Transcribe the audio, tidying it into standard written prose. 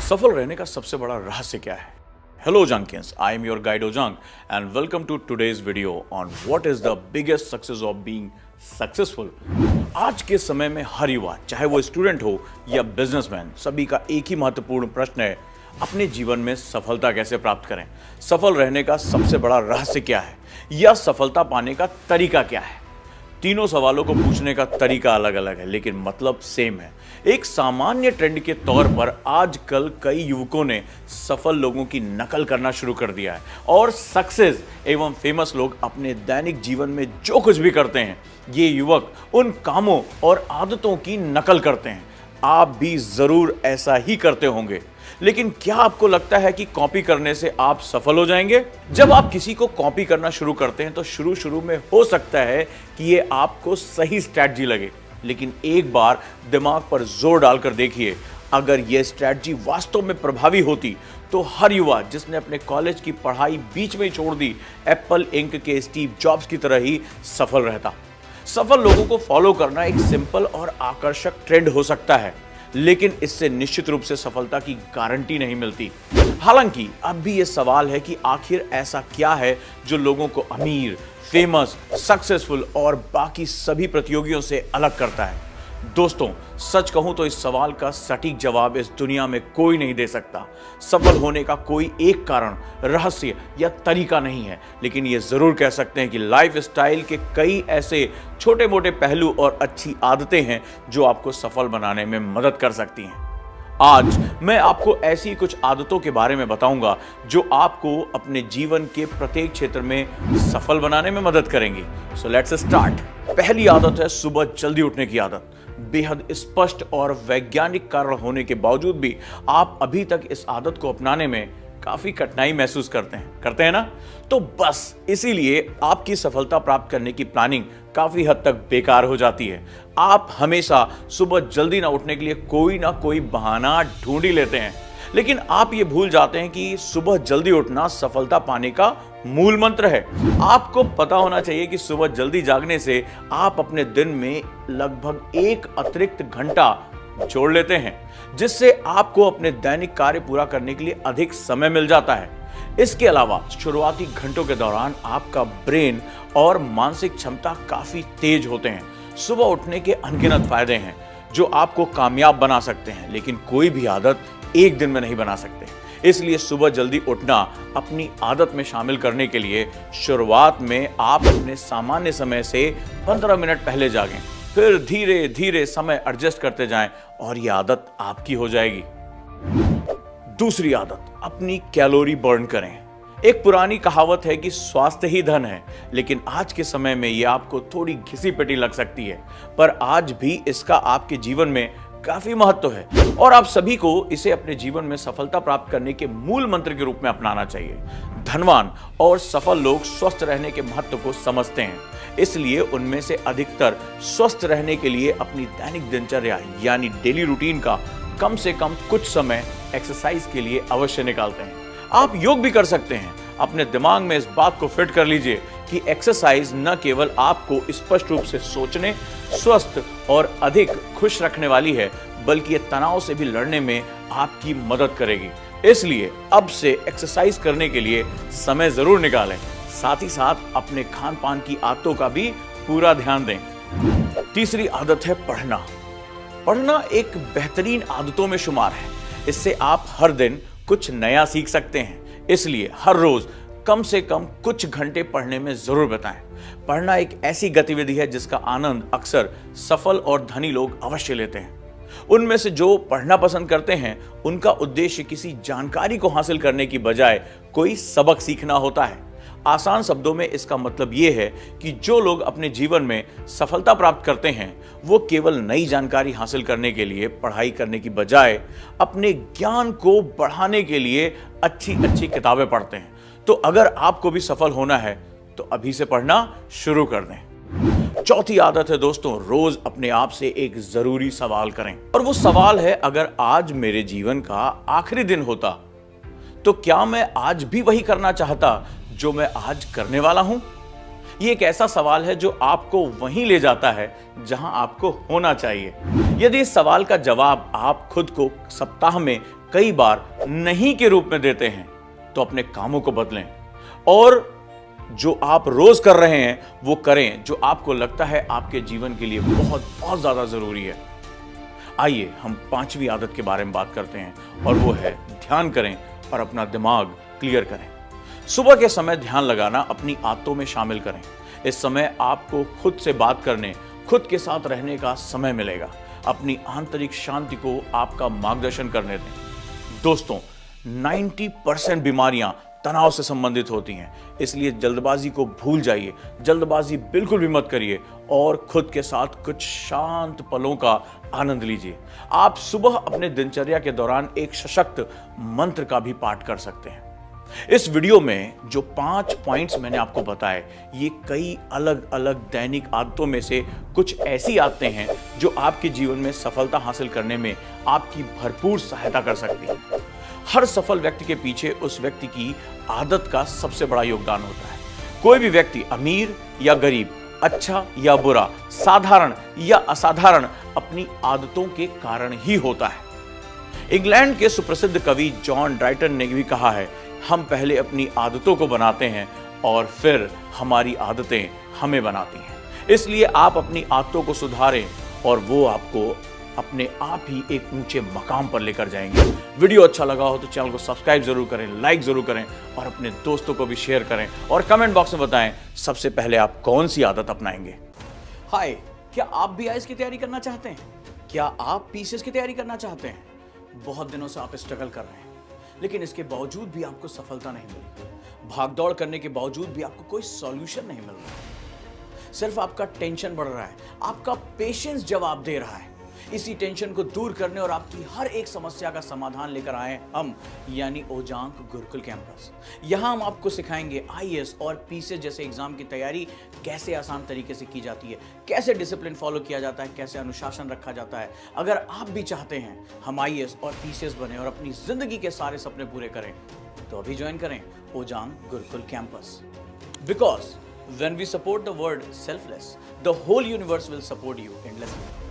सफल रहने का सबसे बड़ा रहस्य क्या है? Hello Junkians, I am your guide Ojang and welcome to today's video on what is the biggest success of being successful. आज के समय में हर युवा, चाहे वो स्टूडेंट हो या बिजनेसमैन, सभी का एक ही महत्वपूर्ण प्रश्न है, अपने जीवन में सफलता कैसे प्राप्त करें? सफल रहने का सबसे बड़ा रहस्य क्या है या सफलता पाने का तरीका क्या है? तीनों सवालों को पूछने का तरीका अलग अलग है, लेकिन मतलब सेम है। एक सामान्य ट्रेंड के तौर पर आजकल कई युवकों ने सफल लोगों की नकल करना शुरू कर दिया है और सक्सेस एवं फेमस लोग अपने दैनिक जीवन में जो कुछ भी करते हैं, ये युवक उन कामों और आदतों की नकल करते हैं। आप भी जरूर ऐसा ही करते होंगे, लेकिन क्या आपको लगता है कि कॉपी करने से आप सफल हो जाएंगे? जब आप किसी को कॉपी करना शुरू करते हैं तो शुरू में हो सकता है कि ये आपको सही स्ट्रैटेजी लगे, लेकिन एक बार दिमाग पर जोर डालकर देखिए, अगर यह स्ट्रैटेजी वास्तव में प्रभावी होती तो हर युवा जिसने अपने कॉलेज की पढ़ाई बीच में ही छोड़ दी, एप्पल इंक के स्टीव जॉब्स की तरह ही सफल रहता। सफल लोगों को फॉलो करना एक सिंपल और आकर्षक ट्रेंड हो सकता है, लेकिन इससे निश्चित रूप से सफलता की गारंटी नहीं मिलती। हालांकि अब भी यह सवाल है कि आखिर ऐसा क्या है जो लोगों को अमीर, फेमस, सक्सेसफुल और बाकी सभी प्रतियोगियों से अलग करता है। दोस्तों, सच कहूं तो इस सवाल का सटीक जवाब इस दुनिया में कोई नहीं दे सकता। सफल होने का कोई एक कारण, रहस्य या तरीका नहीं है, लेकिन यह जरूर कह सकते हैं कि लाइफ स्टाइल के कई ऐसे छोटे मोटे पहलू और अच्छी आदतें हैं जो आपको सफल बनाने में मदद कर सकती हैं। आज मैं आपको ऐसी कुछ आदतों के बारे में बताऊंगा जो आपको अपने जीवन के प्रत्येक क्षेत्र में सफल बनाने में मदद करेंगी। So let's start. पहली आदत है सुबह जल्दी उठने की आदत। बेहद स्पष्ट और वैज्ञानिक कारण होने के बावजूद भी आप अभी तक इस आदत को अपनाने में काफी कठिनाई महसूस करते हैं ना? तो बस इसीलिए आपकी सफलता प्राप्त करने की प्लानिंग काफी हद तक बेकार हो जाती है। आप हमेशा सुबह जल्दी ना उठने के लिए कोई ना कोई बहाना ढूंढ ही लेते हैं, लेकिन आप ये भूल जाते हैं कि सुबह जल्दी उठना सफलता पाने का मूल मंत्र है। आपको पता होना चाहिए कि सुबह जल्दी जागने से आप अपने दिन में लगभग 1 अतिरिक्त घंटा जोड़ लेते हैं, जिससे आपको अपने दैनिक कार्य पूरा करने के लिए अधिक समय मिल जाता है। इसके अलावा शुरुआती घंटों के दौरान आपका ब्रेन और मानसिक क्षमता काफी तेज होते हैं। सुबह उठने के अनगिनत फायदे हैं जो आपको कामयाब बना सकते हैं, लेकिन कोई भी आदत एक दिन में नहीं बना सकते। इसलिए सुबह जल्दी उठना अपनी आदत में शामिल करने के लिए शुरुआत में आप अपने सामान्य समय से 15 मिनट पहले जागें, फिर धीरे धीरे समय एडजस्ट करते जाएं और यह आदत आपकी हो जाएगी। दूसरी आदत, अपनी कैलोरी बर्न करें। एक पुरानी कहावत है कि स्वास्थ्य ही धन है, लेकिन आज के समय में यह आपको थोड़ी घिसी पिटी लग सकती है, पर आज भी इसका आपके जीवन में काफी महत्व है और आप सभी को इसे अपने जीवन में सफलता प्राप्त करने के मूल मंत्र के रूप में अपनाना चाहिए। धनवान और सफल लोग स्वस्थ रहने के महत्व को समझते हैं, इसलिए उनमें से अधिकतर स्वस्थ रहने के लिए अपनी दैनिक दिनचर्या यानी डेली रूटीन का कम से कम कुछ समय एक्सरसाइज के लिए अवश्य निकालते हैं। आप योग भी कर सकते हैं। अपने दिमाग में इस बात को फिट कर लीजिए कि एक्सरसाइज न केवल आपको स्पष्ट रूप से सोचने, स्वस्थ और अधिक खुश रखने वाली है, बल्कि ये तनाव से भी लड़ने में आपकी मदद करेगी। इसलिए अब से एक्सरसाइज करने के लिए समय जरूर निकालें, साथ ही साथ अपने खान पान की आदतों का भी पूरा ध्यान दें। तीसरी आदत है पढ़ना। पढ़ना एक बेहतरीन आदतों में शुमार है। इससे आप हर दिन कुछ नया सीख सकते हैं, इसलिए हर रोज कम से कम कुछ घंटे पढ़ने में जरूर बिताएं। पढ़ना एक ऐसी गतिविधि है जिसका आनंद अक्सर सफल और धनी लोग अवश्य लेते हैं। उनमें से जो पढ़ना पसंद करते हैं, उनका उद्देश्य किसी जानकारी को हासिल करने की बजाय कोई सबक सीखना होता है। आसान शब्दों में इसका मतलब यह है कि जो लोग अपने जीवन में सफलता प्राप्त करते हैं, वो केवल नई जानकारी हासिल करने के लिए पढ़ाई करने की बजाय अपने ज्ञान को बढ़ाने के लिए अच्छी अच्छी किताबें पढ़ते हैं। तो अगर आपको भी सफल होना है तो अभी से पढ़ना शुरू कर दें। चौथी आदत है दोस्तों, रोज अपने आप से एक जरूरी सवाल करें, और वो सवाल है, अगर आज मेरे जीवन का आखिरी दिन होता तो क्या मैं आज भी वही करना चाहता जो मैं आज करने वाला हूं? ये एक ऐसा सवाल है जो आपको वहीं ले जाता है जहां आपको होना चाहिए। यदि इस सवाल का जवाब आप खुद को सप्ताह में कई बार नहीं के रूप में देते हैं तो अपने कामों को बदलें और जो आप रोज कर रहे हैं वो करें जो आपको लगता है आपके जीवन के लिए बहुत बहुत ज्यादा जरूरी है। आइए हम 5वीं आदत के बारे में बात करते हैं और वो है ध्यान करें और अपना दिमाग क्लियर करें। सुबह के समय ध्यान लगाना अपनी आदतों में शामिल करें। इस समय आपको खुद से बात करने, खुद के साथ रहने का समय मिलेगा। अपनी आंतरिक शांति को आपका मार्गदर्शन करने दें। दोस्तों, 90% बीमारियां तनाव से संबंधित होती हैं, इसलिए जल्दबाजी को भूल जाइए। जल्दबाजी बिल्कुल भी मत करिए और खुद के साथ कुछ शांत पलों का आनंद लीजिए। आप सुबह अपने दिनचर्या के दौरान एक सशक्त मंत्र का भी पाठ कर सकते हैं। इस वीडियो में जो 5 पॉइंट्स मैंने आपको बताए, ये कई अलग अलग दैनिक आदतों में से कुछ ऐसी आदतें हैं जो आपके जीवन में सफलता हासिल करने में आपकी भरपूर सहायता कर सकती हैं। हर सफल व्यक्ति के पीछे उस व्यक्ति की आदत का सबसे बड़ा योगदान होता है। कोई भी व्यक्ति अमीर या गरीब, अच्छा या बुरा, साधारण या असाधारण, अपनी आदतों के कारण ही होता है। इंग्लैंड के सुप्रसिद्ध कवि जॉन ड्राइटन ने भी कहा है, हम पहले अपनी आदतों को बनाते हैं और फिर हमारी आदतें हमें बनाती हैं। इसलिए आप अपनी आदतों को सुधारें और वो आपको अपने आप ही एक ऊंचे मकाम पर लेकर जाएंगे। वीडियो अच्छा लगा हो तो चैनल को सब्सक्राइब जरूर करें, लाइक जरूर करें और अपने दोस्तों को भी शेयर करें और कमेंट बॉक्स में बताएं सबसे पहले आप कौन सी आदत अपनाएंगे। हाय, क्या आप बीआईएस की तैयारी करना चाहते हैं? क्या आप पीसीएस की तैयारी करना चाहते हैं? बहुत दिनों से आप स्ट्रगल कर रहे हैं लेकिन इसके बावजूद भी आपको सफलता नहीं मिली। भागदौड़ करने के बावजूद भी आपको कोई सॉल्यूशन नहीं मिल रहा। सिर्फ आपका टेंशन बढ़ रहा है, आपका पेशेंस जवाब दे रहा है। इसी टेंशन को दूर करने और आपकी हर एक समस्या का समाधान लेकर आए हम, यानी ओजांग गुरुकुल कैंपस। यहाँ हम आपको सिखाएंगे आईएएस और पीसीएस जैसे एग्जाम की तैयारी कैसे आसान तरीके से की जाती है, कैसे डिसिप्लिन फॉलो किया जाता है, कैसे अनुशासन रखा जाता है। अगर आप भी चाहते हैं हम आईएएस और पीसीएस बने और अपनी जिंदगी के सारे सपने पूरे करें तो अभी ज्वाइन करें Ojang Gurukul campus. Because when we support the word selfless, the whole universe will support you endlessly.